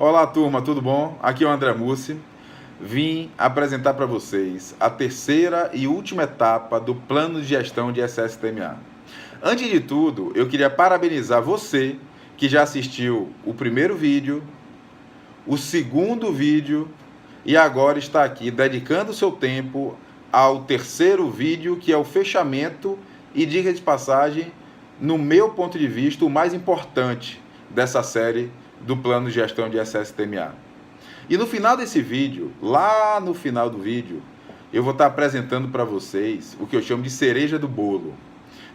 Olá, turma, tudo bom? Aqui é o André Mussi. Vim apresentar para vocês a terceira e última etapa do plano de gestão de SSTMA. Antes de tudo, eu queria parabenizar você que já assistiu o primeiro vídeo, o segundo vídeo e agora está aqui dedicando o seu tempo ao terceiro vídeo, que é o fechamento e, diga de passagem, no meu ponto de vista, o mais importante dessa série do plano de gestão de SSTMA. E no final desse vídeo, lá no final do vídeo, eu vou estar apresentando para vocês o que eu chamo de cereja do bolo,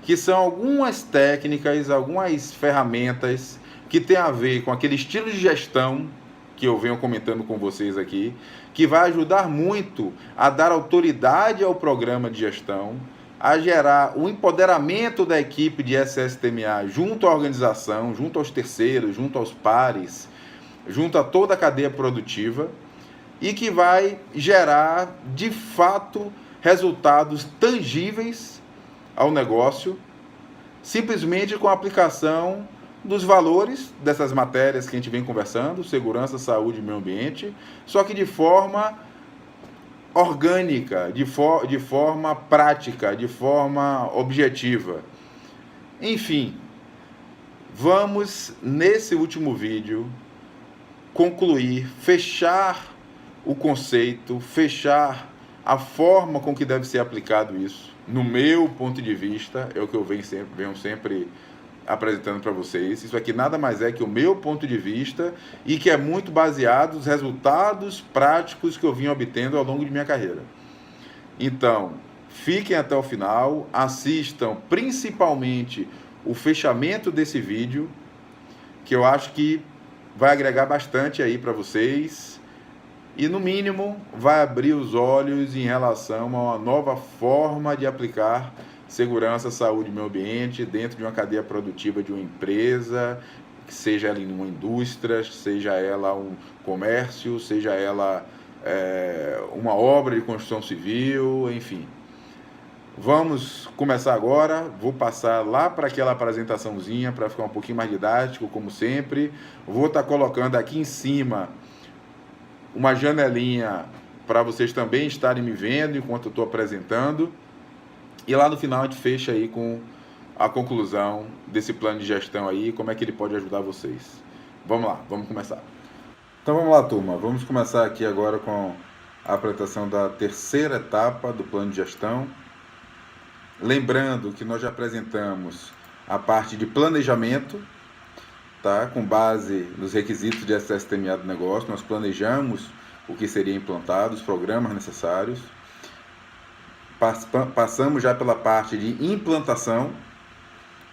que são algumas técnicas, algumas ferramentas que tem a ver com aquele estilo de gestão que eu venho comentando com vocês aqui, que vai ajudar muito a dar autoridade ao programa de gestão, a gerar o empoderamento da equipe de SSTMA junto à organização, junto aos terceiros, junto aos pares, junto a toda a cadeia produtiva, e que vai gerar, de fato, resultados tangíveis ao negócio, simplesmente com a aplicação dos valores dessas matérias que a gente vem conversando, segurança, saúde e meio ambiente, só que de forma orgânica, de forma prática, de forma objetiva. Enfim, vamos, nesse último vídeo, concluir, fechar o conceito, fechar a forma com que deve ser aplicado isso, no meu ponto de vista, é o que eu venho sempre apresentando para vocês. Isso aqui nada mais é que o meu ponto de vista e que é muito baseado nos resultados práticos que eu vim obtendo ao longo de minha carreira. Então, fiquem até o final, assistam principalmente o fechamento desse vídeo, que eu acho que vai agregar bastante aí para vocês e, no mínimo, vai abrir os olhos em relação a uma nova forma de aplicar segurança, saúde e meio ambiente dentro de uma cadeia produtiva de uma empresa, seja ela em uma indústria, seja ela um comércio, seja ela uma obra de construção civil, enfim. Vamos começar agora, vou passar lá para aquela apresentaçãozinha para ficar um pouquinho mais didático, como sempre. Vou estar colocando aqui em cima uma janelinha para vocês também estarem me vendo enquanto eu estou apresentando. E lá no final a gente fecha aí com a conclusão desse plano de gestão aí, como é que ele pode ajudar vocês. Vamos lá, vamos começar. Então vamos lá, turma, vamos começar aqui agora com a apresentação da terceira etapa do plano de gestão. Lembrando que nós já apresentamos a parte de planejamento, tá? Com base nos requisitos de SSTMA do negócio, nós planejamos o que seria implantado, os programas necessários. Passamos já pela parte de implantação,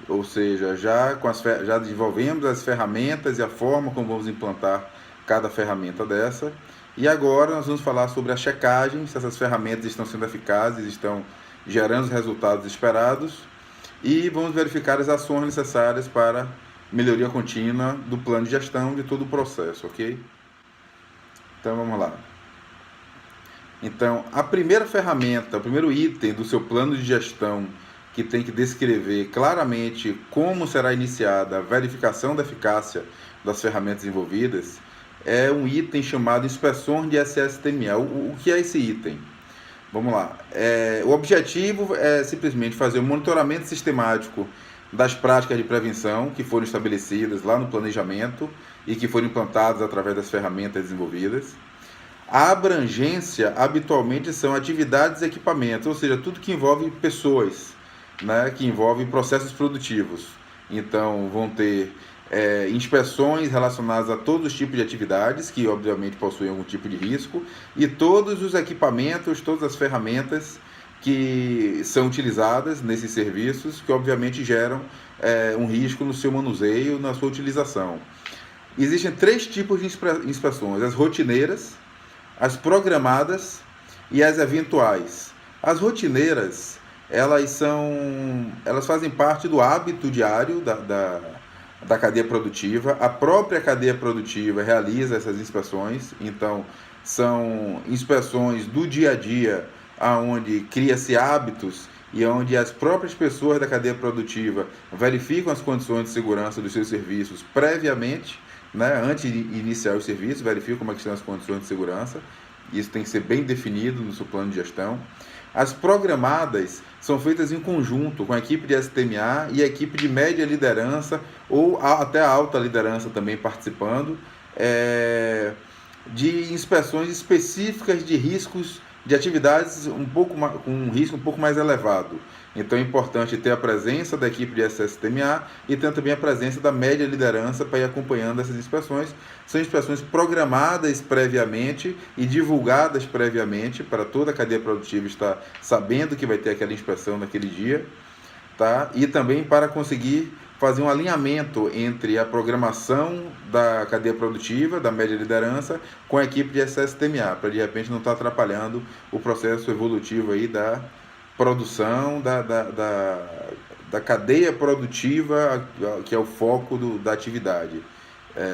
ou seja, já desenvolvemos as ferramentas e a forma como vamos implantar cada ferramenta dessa. E agora nós vamos falar sobre a checagem, se essas ferramentas estão sendo eficazes, estão gerando os resultados esperados, e vamos verificar as ações necessárias para melhoria contínua do plano de gestão de todo o processo, ok? Então vamos lá. Então, a primeira ferramenta, o primeiro item do seu plano de gestão, que tem que descrever claramente como será iniciada a verificação da eficácia das ferramentas envolvidas, é um item chamado inspeções de SSTMA. O que é esse item? Vamos lá. O objetivo é simplesmente fazer um monitoramento sistemático das práticas de prevenção que foram estabelecidas lá no planejamento e que foram implantadas através das ferramentas desenvolvidas. A abrangência, habitualmente, são atividades e equipamentos, ou seja, tudo que envolve pessoas, né, que envolve processos produtivos. Então, vão ter inspeções relacionadas a todos os tipos de atividades, que obviamente possuem algum tipo de risco, e todos os equipamentos, todas as ferramentas que são utilizadas nesses serviços, que obviamente geram um risco no seu manuseio, na sua utilização. Existem 3 tipos de inspeções: as rotineiras, as programadas e as eventuais. As rotineiras, elas fazem parte do hábito diário da cadeia produtiva. A própria cadeia produtiva realiza essas inspeções, então são inspeções do dia a dia, onde cria-se hábitos e onde as próprias pessoas da cadeia produtiva verificam as condições de segurança dos seus serviços previamente, né? Antes de iniciar o serviço, verifica como é que estão as condições de segurança. Isso tem que ser bem definido no seu plano de gestão. As programadas são feitas em conjunto com a equipe de STMA e a equipe de média liderança ou até a alta liderança também participando, de inspeções específicas de riscos de atividades com um risco um pouco mais elevado. Então é importante ter a presença da equipe de SSTMA e ter também a presença da média liderança para ir acompanhando essas inspeções. São inspeções programadas previamente e divulgadas previamente para toda a cadeia produtiva estar sabendo que vai ter aquela inspeção naquele dia, tá? E também para conseguir fazer um alinhamento entre a programação da cadeia produtiva, da média liderança, com a equipe de SSTMA, para de repente não estar atrapalhando o processo evolutivo aí da produção, da cadeia produtiva, que é o foco da atividade,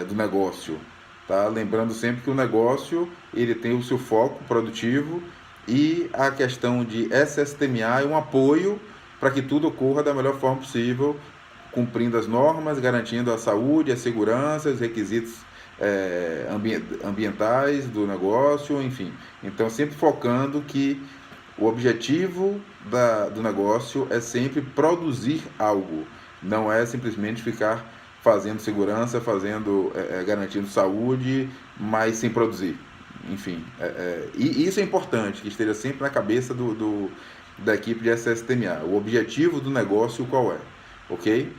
do negócio. Tá? Lembrando sempre que o negócio ele tem o seu foco produtivo e a questão de SSTMA é um apoio para que tudo ocorra da melhor forma possível, cumprindo as normas, garantindo a saúde, a segurança, os requisitos ambientais do negócio, enfim. Então, sempre focando que o objetivo do negócio é sempre produzir algo, não é simplesmente ficar fazendo segurança, garantindo saúde, mas sem produzir. Enfim, e isso é importante, que esteja sempre na cabeça da equipe de SSTMA. O objetivo do negócio qual é, ok?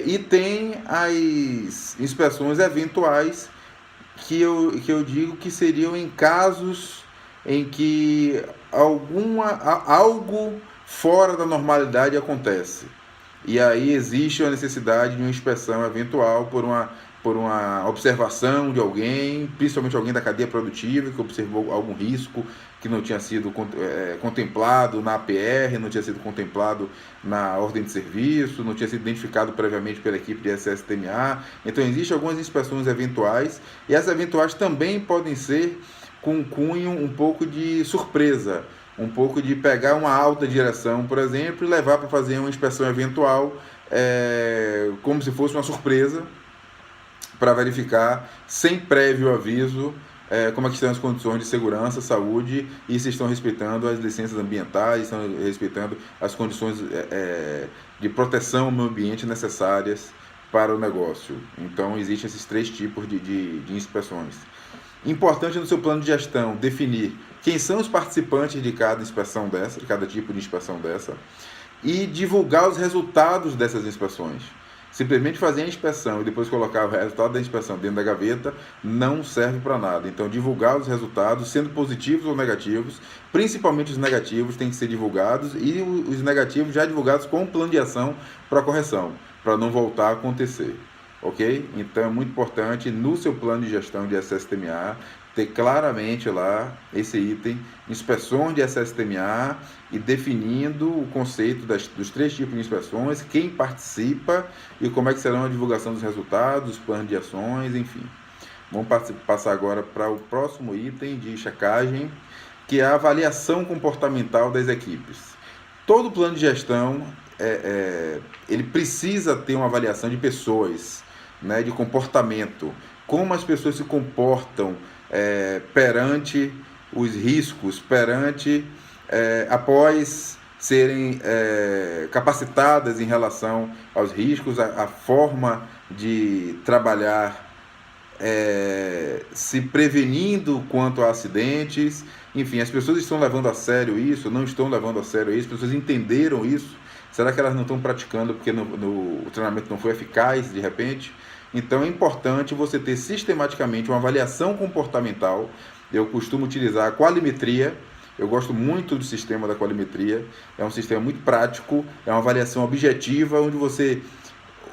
E tem as inspeções eventuais que eu digo que seriam em casos em que algo fora da normalidade acontece. E aí existe a necessidade de uma inspeção eventual por uma observação de alguém, principalmente alguém da cadeia produtiva, que observou algum risco que não tinha sido contemplado na APR, não tinha sido contemplado na ordem de serviço, não tinha sido identificado previamente pela equipe de SSTMA. Então, existem algumas inspeções eventuais, e essas eventuais também podem ser com um cunho um pouco de surpresa, um pouco de pegar uma alta direção, por exemplo, e levar para fazer uma inspeção eventual, como se fosse uma surpresa, para verificar, sem prévio aviso, como é que estão as condições de segurança, saúde, e se estão respeitando as licenças ambientais, estão respeitando as condições de proteção ao meio ambiente necessárias para o negócio. Então, existem esses 3 tipos de inspeções. Importante no seu plano de gestão definir quem são os participantes de cada inspeção dessa, de cada tipo de inspeção dessa, e divulgar os resultados dessas inspeções. Simplesmente fazer a inspeção e depois colocar o resultado da inspeção dentro da gaveta não serve para nada. Então, divulgar os resultados, sendo positivos ou negativos, principalmente os negativos têm que ser divulgados, e os negativos já divulgados com um plano de ação para correção, para não voltar a acontecer. Ok? Então, é muito importante no seu plano de gestão de SSTMA ter claramente lá esse item, inspeções de SSTMA, e definindo o conceito dos 3 tipos de inspeções, quem participa e como é que será a divulgação dos resultados, os planos de ações, enfim. Vamos passar agora para o próximo item de checagem, que é a avaliação comportamental das equipes. Todo plano de gestão, ele precisa ter uma avaliação de pessoas, né, de comportamento, como as pessoas se comportam perante os riscos, após serem capacitadas em relação aos riscos, a forma de trabalhar se prevenindo quanto a acidentes. Enfim, as pessoas estão levando a sério isso, não estão levando a sério isso, as pessoas entenderam isso, será que elas não estão praticando porque o treinamento não foi eficaz de repente? Então é importante você ter sistematicamente uma avaliação comportamental. Eu costumo utilizar a qualimetria, eu gosto muito do sistema da qualimetria, é um sistema muito prático, é uma avaliação objetiva, onde você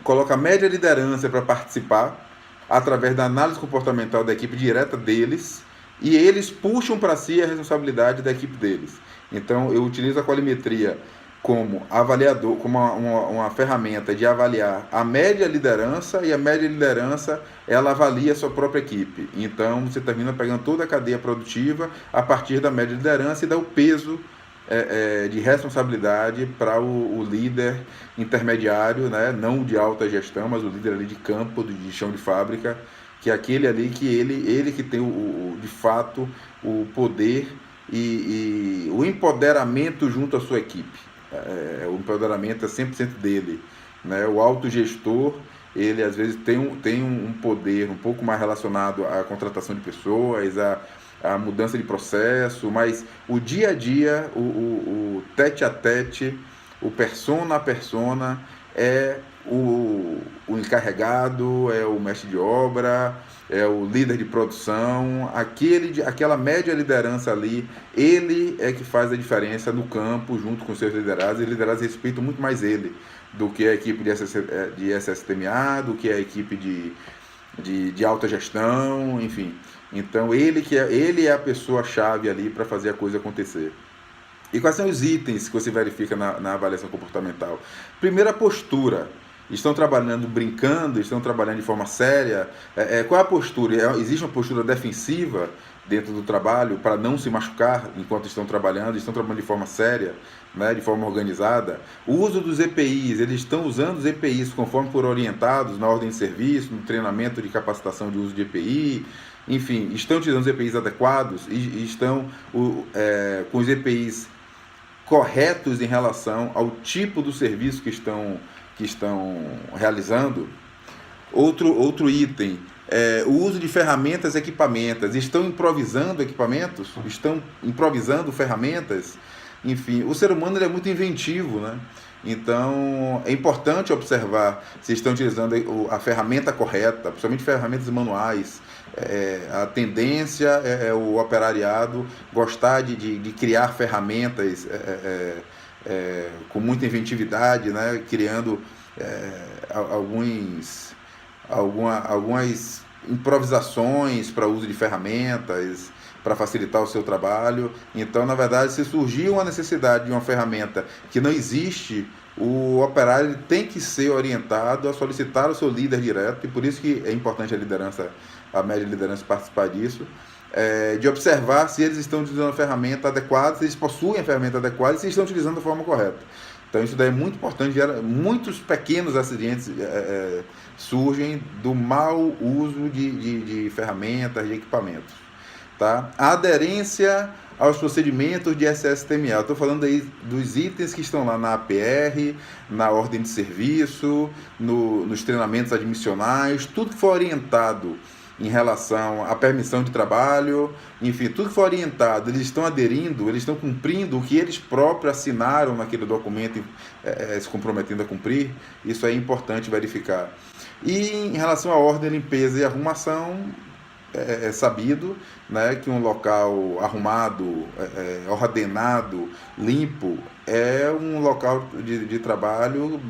coloca a média liderança para participar, através da análise comportamental da equipe direta deles, e eles puxam para si a responsabilidade da equipe deles. Então eu utilizo a qualimetria como avaliador, como uma ferramenta de avaliar a média liderança, e a média liderança ela avalia a sua própria equipe. Então você termina pegando toda a cadeia produtiva a partir da média liderança e dá o peso de responsabilidade para o líder intermediário, né? Não de alta gestão, mas o líder ali de campo, de chão de fábrica, que é aquele ali que ele que tem de fato o poder e o empoderamento junto à sua equipe. O empoderamento é 100% dele, né? O autogestor, ele às vezes tem um poder um pouco mais relacionado à contratação de pessoas, a mudança de processo, mas o dia a dia, o tete a tete, o persona a persona é o encarregado, é o mestre de obra, é o líder de produção, aquela média liderança ali, ele é que faz a diferença no campo junto com seus liderados, e os liderados respeitam muito mais ele do que a equipe de SSTMA, do que a equipe de alta gestão, enfim. Então ele é a pessoa-chave ali para fazer a coisa acontecer. E quais são os itens que você verifica na avaliação comportamental? Primeiro, a postura. Estão trabalhando brincando, estão trabalhando de forma séria. Qual é a postura? Existe uma postura defensiva dentro do trabalho para não se machucar enquanto estão trabalhando de forma séria, né, de forma organizada. O uso dos EPIs, eles estão usando os EPIs conforme foram orientados na ordem de serviço, no treinamento de capacitação de uso de EPI, enfim, estão utilizando os EPIs adequados e estão com os EPIs corretos em relação ao tipo do serviço que estão realizando. Outro item, o uso de ferramentas e equipamentos. Estão improvisando equipamentos? Estão improvisando ferramentas? Enfim, o ser humano ele é muito inventivo, né? Então, é importante observar se estão utilizando a ferramenta correta, principalmente ferramentas manuais. A tendência é o operariado gostar de criar ferramentas com muita inventividade, né? Criando algumas improvisações para uso de ferramentas, para facilitar o seu trabalho. Então, na verdade, se surgiu uma necessidade de uma ferramenta que não existe, o operário ele tem que ser orientado a solicitar o seu líder direto, e por isso que é importante a média liderança participar disso, de observar se eles estão utilizando a ferramenta adequada, se eles possuem a ferramenta adequada e se estão utilizando da forma correta. Então, isso daí é muito importante. Muitos pequenos acidentes surgem do mau uso de ferramentas, de equipamentos. Tá? A aderência aos procedimentos de SSTMA. Estou falando aí dos itens que estão lá na APR, na ordem de serviço, nos treinamentos admissionais, tudo que for orientado em relação à permissão de trabalho, enfim, tudo que for orientado, eles estão aderindo, eles estão cumprindo o que eles próprios assinaram naquele documento, se comprometendo a cumprir. Isso é importante verificar. E em relação à ordem, limpeza e arrumação, é sabido, né, que um local arrumado, ordenado, limpo, é um local de trabalho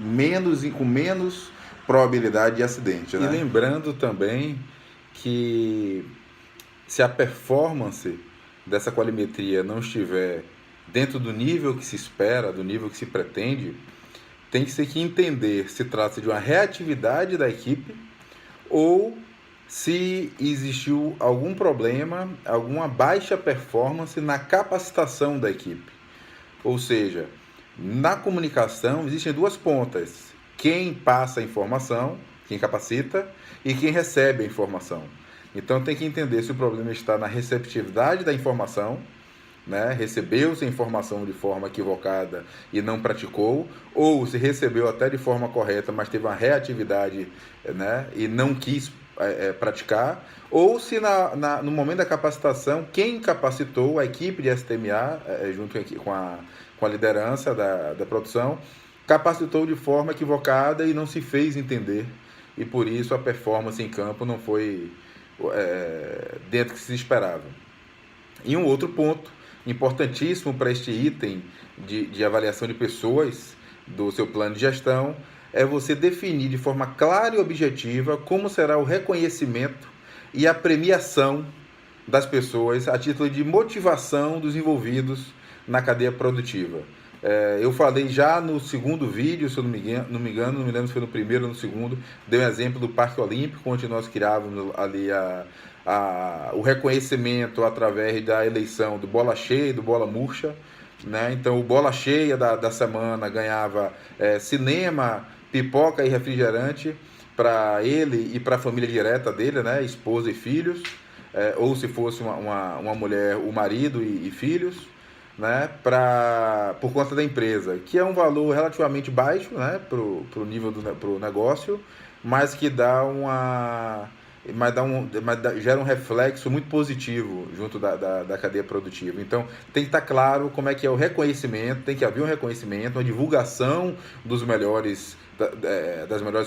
com menos probabilidade de acidente, né? E lembrando também que se a performance dessa qualimetria não estiver dentro do nível que se espera, do nível que se pretende, tem que ser que entender se trata de uma reatividade da equipe ou se existiu algum problema, alguma baixa performance na capacitação da equipe. Ou seja, na comunicação existem duas pontas: quem passa a informação, quem capacita, e quem recebe a informação. Então tem que entender se o problema está na receptividade da informação, né? Recebeu-se a informação de forma equivocada e não praticou, ou se recebeu até de forma correta, mas teve uma reatividade, né? E não quis praticar, ou se no momento da capacitação, quem capacitou, a equipe de STMA, junto com a liderança da produção, capacitou de forma equivocada e não se fez entender, e por isso a performance em campo não foi dentro do que se esperava. E um outro ponto importantíssimo para este item de avaliação de pessoas do seu plano de gestão é você definir de forma clara e objetiva como será o reconhecimento e a premiação das pessoas a título de motivação dos envolvidos na cadeia produtiva. Eu falei já no segundo vídeo, se eu não me lembro se foi no primeiro ou no segundo, dei um exemplo do Parque Olímpico, onde nós criávamos ali o reconhecimento através da eleição do bola cheia e do bola murcha, né? Então, o bola cheia da semana ganhava cinema, pipoca e refrigerante para ele e para a família direta dele, né? Esposa e filhos, ou se fosse uma mulher, o marido e filhos, né? Por conta da empresa, que é um valor relativamente baixo, né? Pro nível pro negócio, mas que gera um reflexo muito positivo junto da cadeia produtiva. Então, tem que estar claro como é que é o reconhecimento, tem que haver um reconhecimento, uma divulgação das melhores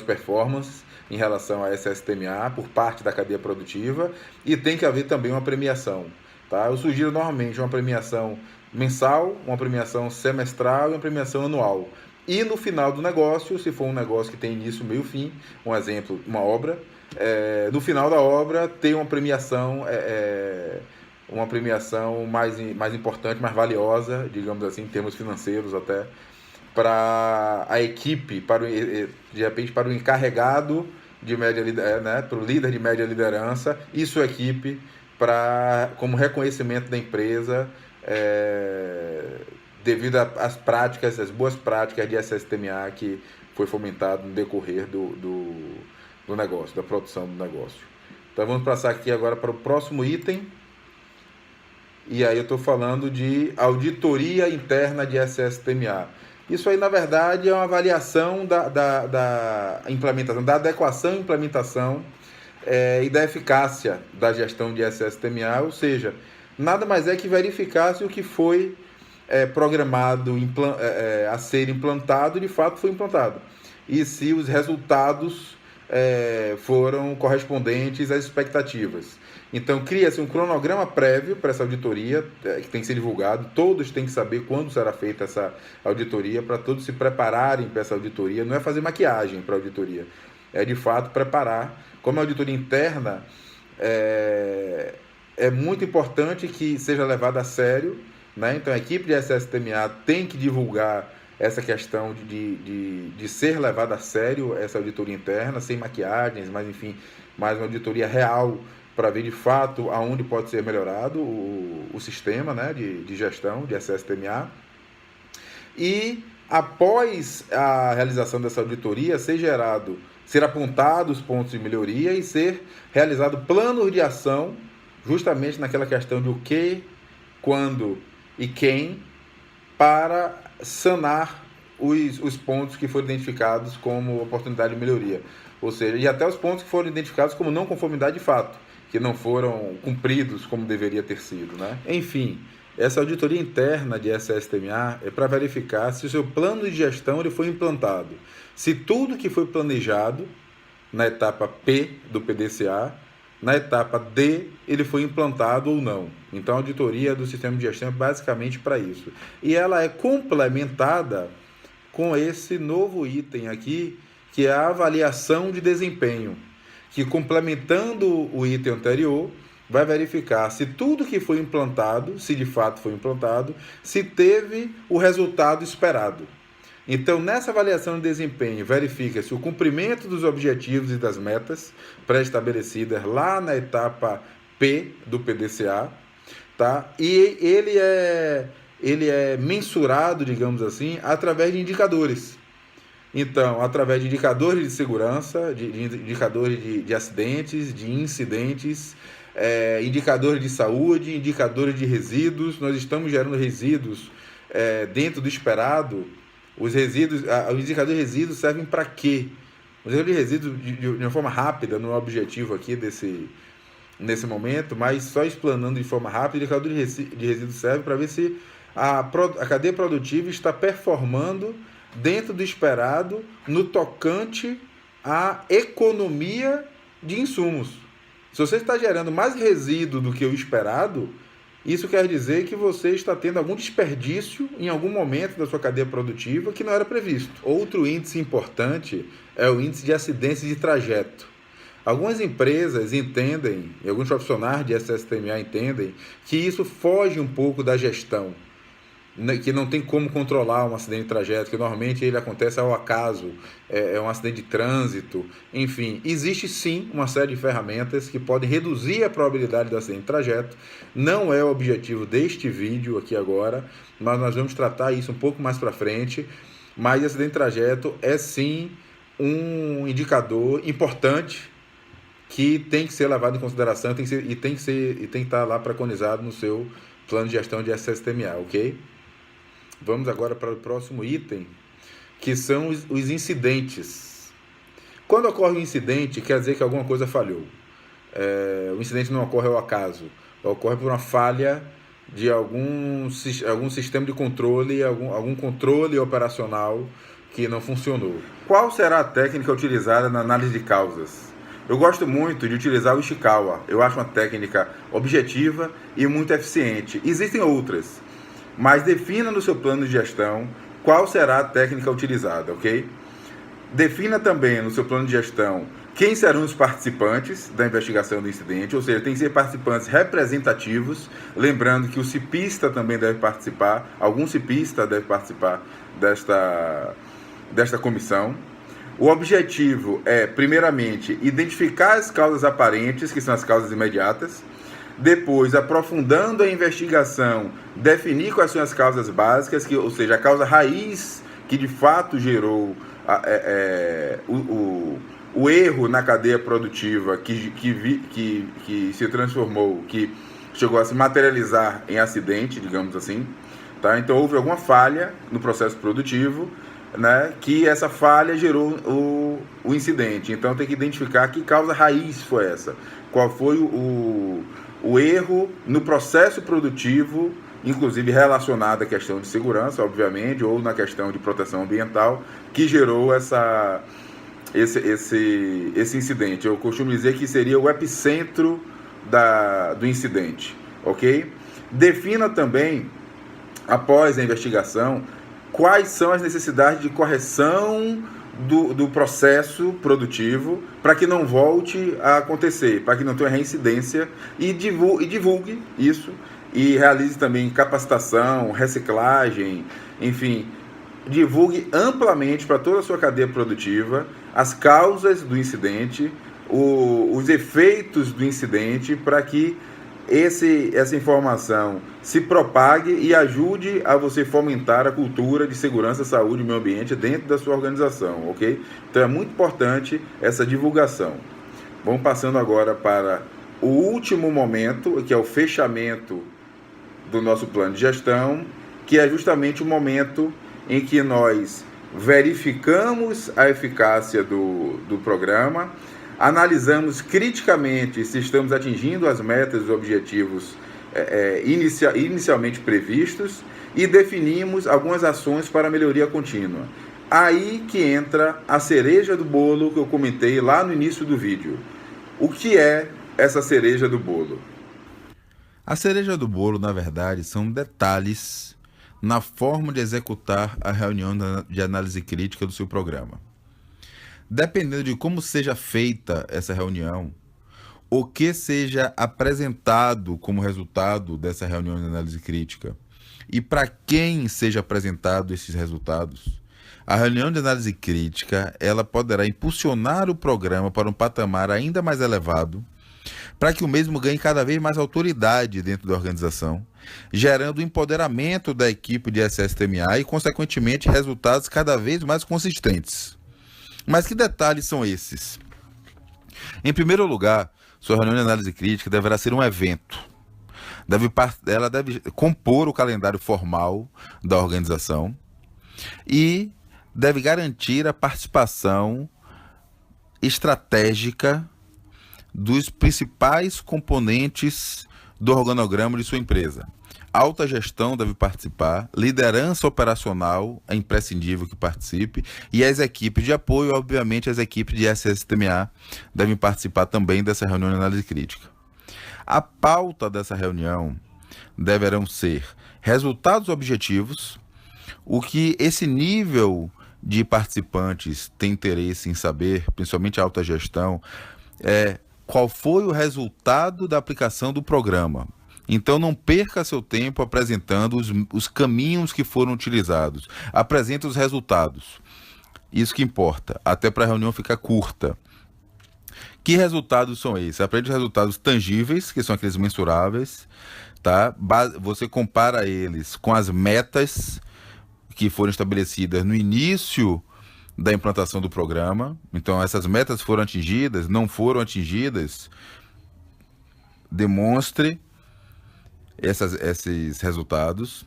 performances em relação a SSTMA por parte da cadeia produtiva, e tem que haver também uma premiação. Tá? Eu sugiro normalmente uma premiação mensal, uma premiação semestral e uma premiação anual. E no final do negócio, se for um negócio que tem início, meio, fim, um exemplo, uma obra, no final da obra ter uma premiação mais importante, mais valiosa, digamos assim, em termos financeiros até, para a equipe, de repente para o encarregado de média, né, para o líder de média liderança e sua equipe, como reconhecimento da empresa, devido às práticas, às boas práticas de SSTMA que foi fomentado no decorrer do negócio, da produção do negócio. Então vamos passar aqui agora para o próximo item. E aí eu estou falando de auditoria interna de SSTMA. Isso aí, na verdade, é uma avaliação da implementação, da adequação e implementação e da eficácia da gestão de SSTMA, ou seja, nada mais é que verificar se o que foi programado a ser implantado, de fato foi implantado, e se os resultados foram correspondentes às expectativas. Então, cria-se um cronograma prévio para essa auditoria, que tem que ser divulgado. Todos têm que saber quando será feita essa auditoria, para todos se prepararem para essa auditoria. Não é fazer maquiagem para a auditoria, é de fato preparar. Como a auditoria interna é muito importante que seja levada a sério, né? Então, a equipe de SSTMA tem que divulgar essa questão de ser levada a sério, essa auditoria interna, sem maquiagens, mas enfim, mais uma auditoria real, para ver de fato aonde pode ser melhorado o sistema, né, de gestão de SSTMA. E após a realização dessa auditoria, ser apontados os pontos de melhoria e ser realizado planos de ação, justamente naquela questão de o que, quando e quem, para sanar os pontos que foram identificados como oportunidade de melhoria. Ou seja, e até os pontos que foram identificados como não conformidade de fato, que não foram cumpridos como deveria ter sido, né? Enfim, essa auditoria interna de SSTMA é para verificar se o seu plano de gestão ele foi implantado, se tudo que foi planejado na etapa P do PDCA, na etapa D ele foi implantado ou não. Então a auditoria do sistema de gestão é basicamente para isso. E ela é complementada com esse novo item aqui, que é a avaliação de desempenho, que, complementando o item anterior, vai verificar se tudo que foi implantado, se de fato foi implantado, se teve o resultado esperado. Então, nessa avaliação de desempenho, verifica-se o cumprimento dos objetivos e das metas pré-estabelecidas lá na etapa P do PDCA, tá? E ele é mensurado, digamos assim, através de indicadores. Então, através de indicadores de segurança, de indicadores de acidentes, de incidentes, indicadores de saúde, indicadores de resíduos. Nós estamos gerando resíduos dentro do esperado. Os indicadores de resíduos servem para quê? Os indicadores de resíduos, de uma forma rápida, não é o objetivo aqui nesse momento, mas só explanando de forma rápida, o indicador de resíduos serve para ver se a cadeia produtiva está performando dentro do esperado no tocante à economia de insumos. Se você está gerando mais resíduo do que o esperado, isso quer dizer que você está tendo algum desperdício em algum momento da sua cadeia produtiva que não era previsto. Outro índice importante é o índice de acidentes de trajeto. Algumas empresas entendem, e alguns profissionais de SSTMA entendem, que isso foge um pouco da gestão. que não tem como controlar um acidente de trajeto, que normalmente ele acontece ao acaso, é um acidente de trânsito, enfim, existe sim uma série de ferramentas que podem reduzir a probabilidade do acidente de trajeto. Não é o objetivo deste vídeo aqui agora, mas nós vamos tratar isso um pouco mais para frente. Mas acidente de trajeto é sim um indicador importante que tem que ser levado em consideração e tem que estar lá preconizado no seu plano de gestão de SSTMA, ok? Vamos agora para o próximo item, que são os incidentes. Quando ocorre um incidente, quer dizer que alguma coisa falhou. O incidente não ocorre ao acaso, ocorre por uma falha de algum sistema de controle, algum controle operacional que não funcionou. Qual será a técnica utilizada na análise de causas? Eu gosto muito de utilizar o Ishikawa. Eu acho uma técnica objetiva e muito eficiente. Existem outras, mas defina no seu plano de gestão qual será a técnica utilizada, ok? Defina também no seu plano de gestão quem serão os participantes da investigação do incidente, ou seja, tem que ser participantes representativos, lembrando que o cipista também deve participar, algum cipista deve participar desta comissão. O objetivo é, primeiramente, identificar as causas aparentes, que são as causas imediatas. Depois, aprofundando a investigação, definir quais são as causas básicas, ou seja, a causa raiz que de fato gerou o erro na cadeia produtiva que se transformou, que chegou a se materializar em acidente, digamos assim. Tá? Então, houve alguma falha no processo produtivo, né, que essa falha gerou o incidente. Então tem que identificar que causa raiz foi essa, qual foi o erro no processo produtivo, inclusive relacionado à questão de segurança, obviamente, ou na questão de proteção ambiental, que gerou esse incidente. Eu costumo dizer que seria o epicentro do incidente, ok? Defina também, após a investigação, quais são as necessidades de correção do processo produtivo para que não volte a acontecer, para que não tenha reincidência, e divulgue isso, e realize também capacitação, reciclagem, enfim, divulgue amplamente para toda a sua cadeia produtiva as causas do incidente, os efeitos do incidente, para que essa informação se propague e ajude a você fomentar a cultura de segurança, saúde e meio ambiente dentro da sua organização, ok? Então é muito importante essa divulgação. Vamos passando agora para o último momento, que é o fechamento do nosso plano de gestão, que é justamente o momento em que nós verificamos a eficácia do programa, analisamos criticamente se estamos atingindo as metas e objetivos inicialmente previstos e definimos algumas ações para melhoria contínua. Aí que entra a cereja do bolo que eu comentei lá no início do vídeo. O que é essa cereja do bolo? A cereja do bolo, na verdade, são detalhes na forma de executar a reunião de análise crítica do seu programa. Dependendo de como seja feita essa reunião, o que seja apresentado como resultado dessa reunião de análise crítica e para quem seja apresentado esses resultados, a reunião de análise crítica ela poderá impulsionar o programa para um patamar ainda mais elevado, para que o mesmo ganhe cada vez mais autoridade dentro da organização, gerando o empoderamento da equipe de SSTMA e, consequentemente, resultados cada vez mais consistentes. Mas que detalhes são esses? Em primeiro lugar, sua reunião de análise crítica deverá ser um evento. Ela deve compor o calendário formal da organização e deve garantir a participação estratégica dos principais componentes do organograma de sua empresa. A alta gestão deve participar, liderança operacional é imprescindível que participe, e as equipes de apoio, obviamente as equipes de SSTMA, devem participar também dessa reunião de análise crítica. A pauta dessa reunião deverão ser resultados objetivos, o que esse nível de participantes tem interesse em saber, principalmente a alta gestão, é qual foi o resultado da aplicação do programa. Então não perca seu tempo apresentando os caminhos que foram utilizados. Apresente os resultados. Isso que importa, até para a reunião ficar curta. Que resultados são esses? Aprende resultados tangíveis, que são aqueles mensuráveis, tá? Você compara eles com as metas que foram estabelecidas no início da implantação do programa. Então, essas metas foram atingidas, não foram atingidas. Demonstre esses resultados.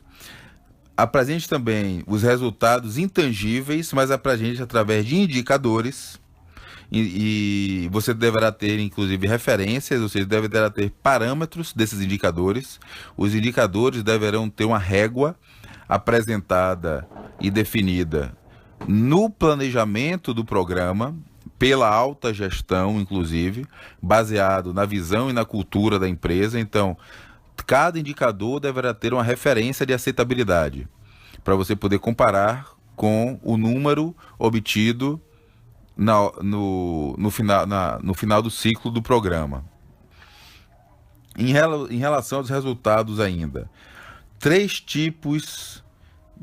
Apresente também os resultados intangíveis, mas apresente através de indicadores. E você deverá ter, inclusive, referências, ou seja, deverá ter parâmetros desses indicadores. Os indicadores deverão ter uma régua apresentada e definida no planejamento do programa, pela alta gestão, inclusive, baseado na visão e na cultura da empresa. Então, cada indicador deverá ter uma referência de aceitabilidade, para você poder comparar com o número obtido no final do ciclo do programa. Em relação aos resultados ainda, 3 tipos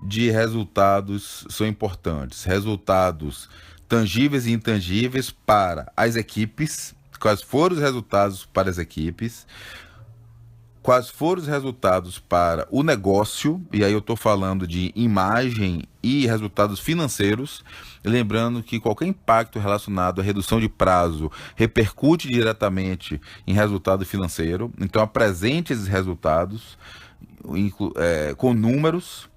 de resultados são importantes. Resultados tangíveis e intangíveis para as equipes. Quais foram os resultados para as equipes? Quais foram os resultados para o negócio? E aí eu estou falando de imagem e resultados financeiros. Lembrando que qualquer impacto relacionado à redução de prazo repercute diretamente em resultado financeiro. Então apresente esses resultados com números,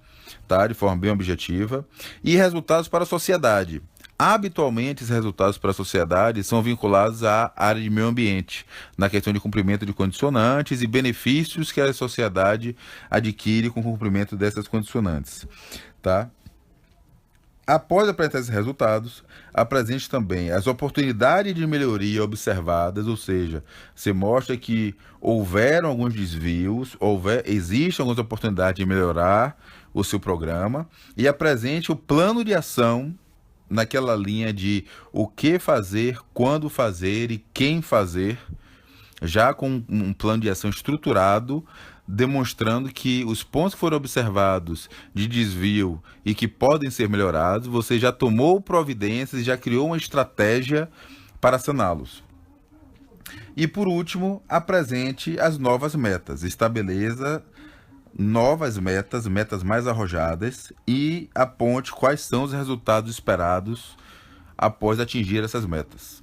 tá? De forma bem objetiva. E resultados para a sociedade. Habitualmente, esses resultados para a sociedade são vinculados à área de meio ambiente, na questão de cumprimento de condicionantes e benefícios que a sociedade adquire com o cumprimento dessas condicionantes, tá? Após apresentar esses resultados, apresente também as oportunidades de melhoria observadas, ou seja, você mostra que houveram alguns desvios, existem algumas oportunidades de melhorar o seu programa, e apresente o plano de ação naquela linha de o que fazer, quando fazer e quem fazer, já com um plano de ação estruturado, demonstrando que os pontos que foram observados de desvio e que podem ser melhorados, você já tomou providências e já criou uma estratégia para saná-los. E por último, apresente as novas metas, estabeleça novas metas mais arrojadas e aponte quais são os resultados esperados após atingir essas metas.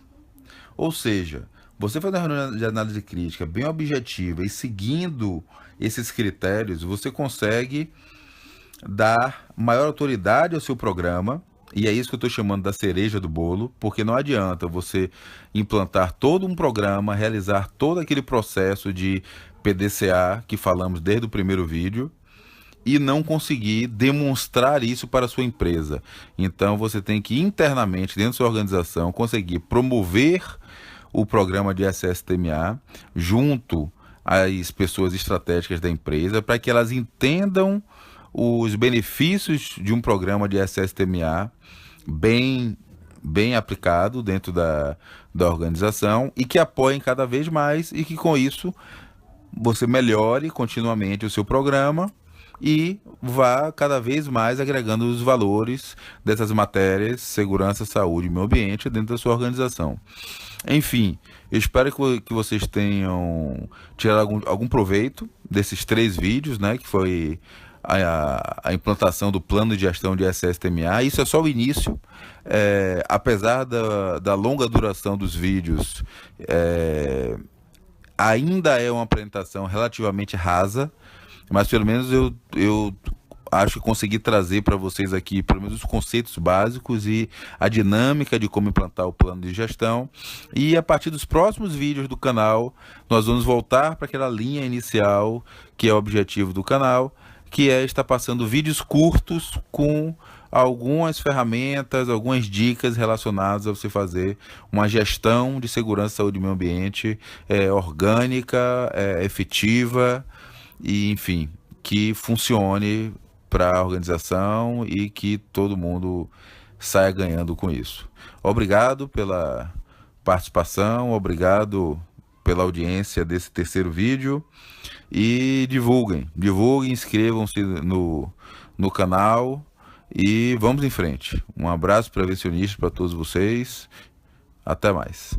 Ou seja, você faz uma reunião de análise crítica bem objetiva e seguindo esses critérios, você consegue dar maior autoridade ao seu programa, e é isso que eu estou chamando da cereja do bolo, porque não adianta você implantar todo um programa, realizar todo aquele processo de PDCA que falamos desde o primeiro vídeo e não conseguir demonstrar isso para a sua empresa. Então você tem que internamente, dentro da sua organização, conseguir promover o programa de SSTMA junto às pessoas estratégicas da empresa para que elas entendam os benefícios de um programa de SSTMA bem aplicado dentro da organização e que apoiem cada vez mais e que com isso você melhore continuamente o seu programa e vá cada vez mais agregando os valores dessas matérias, segurança, saúde e meio ambiente dentro da sua organização. Enfim, eu espero que vocês tenham tirado algum proveito desses 3 vídeos, né, que foi a implantação do plano de gestão de SSTMA. Isso é só o início, apesar da longa duração dos vídeos, ainda é uma apresentação relativamente rasa, mas pelo menos eu acho que consegui trazer para vocês aqui pelo menos os conceitos básicos e a dinâmica de como implantar o plano de gestão. E a partir dos próximos vídeos do canal, nós vamos voltar para aquela linha inicial que é o objetivo do canal, que é estar passando vídeos curtos com algumas ferramentas, algumas dicas relacionadas a você fazer uma gestão de segurança, saúde e meio ambiente orgânica, efetiva e, enfim, que funcione para a organização e que todo mundo saia ganhando com isso. Obrigado pela participação, obrigado pela audiência desse terceiro vídeo e divulguem, inscrevam-se no canal e vamos em frente. Um abraço prevencionista para todos vocês. Até mais.